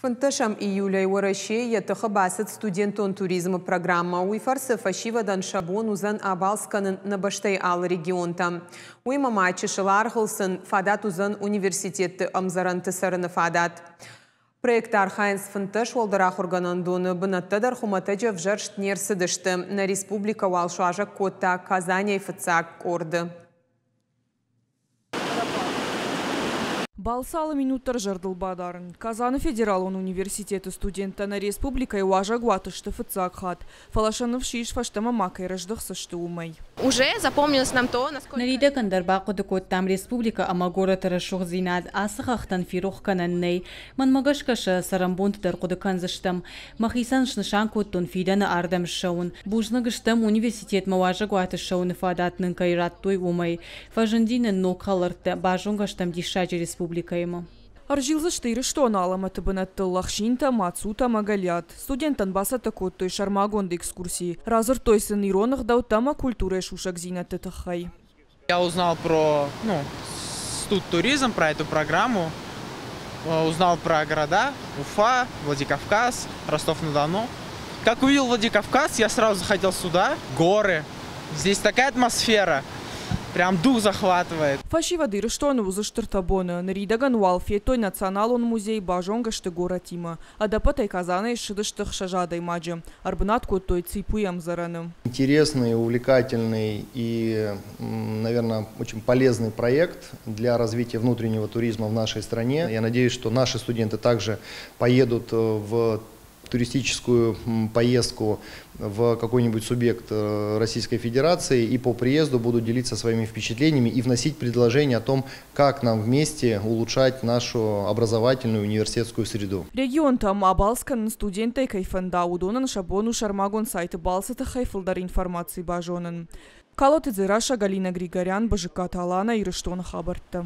Фанташам июля вараши ятыхы басыт студентон туризмы программа. Уйфарсы фашивадан шабон узан абалсканын набаштай ал регионта. Уйма мачы шыларғылсын фадат узан университетті амзаранты сарыны фадат. Проект Архайнс фанташ олдырақ органандоны бұнаттадар хуматаджа вжаршт нерсыдышты. На республика Уалшуажа Кота Казания фыцак орды. Балсалы минуттар жардыл бадарын. Казаны федерал университеты студента на республика и важа гуатышты фыцак хат. Фалашанов шиш фаштама макай рождых сашты умай. Уже запомнилось нам то, насколько... Нарида кандарбаку докот там республика амагора тарашух зинад асахахтан фирух кананней. Ман магашкаша сарамбунт даркудыкан заштам. Махисан шнышанку тон фидана ардам шаун. Бужнагыштам университет маважа гуатышаун фадатнын кайраттуй умай. Фажандинен нокаларты бажунгаштам дишачи республика. Аржилза штыры что налама табанатты лахшинта, мацута, магалят. Студентан басата коттой шармагонды экскурсии. Разор тойсын иронах даутама культура шушак зинаты тахай. Я узнал про студтуризм, про эту программу. Узнал про города Уфа, Владикавказ, Ростов-на-Дону. Как увидел Владикавказ, я сразу захотел сюда. Горы. Здесь такая атмосфера. Прям дух захватывает. Фашива дыры что он узыштыртабона. Наридаган уалфе той национал он музей бажонгашты гора Тима. А допатай Казана и шидыштых шажадай маджи. Арбанатку той ципуям зараным. Интересный, увлекательный и, наверное, очень полезный проект для развития внутреннего туризма в нашей стране. Я надеюсь, что наши студенты также поедут в туристическую поездку в какой-нибудь субъект Российской Федерации и по приезду будут делиться своими впечатлениями и вносить предложения о том, как нам вместе улучшать нашу образовательную университетскую среду. Регион там абалскан студенты кайфанда удонан шабону шармагон сайты балсата хайфылдар информации бажонын. Калоты Дзираша, Галина Григорян, БЖК Талана и Рыштон хабарты.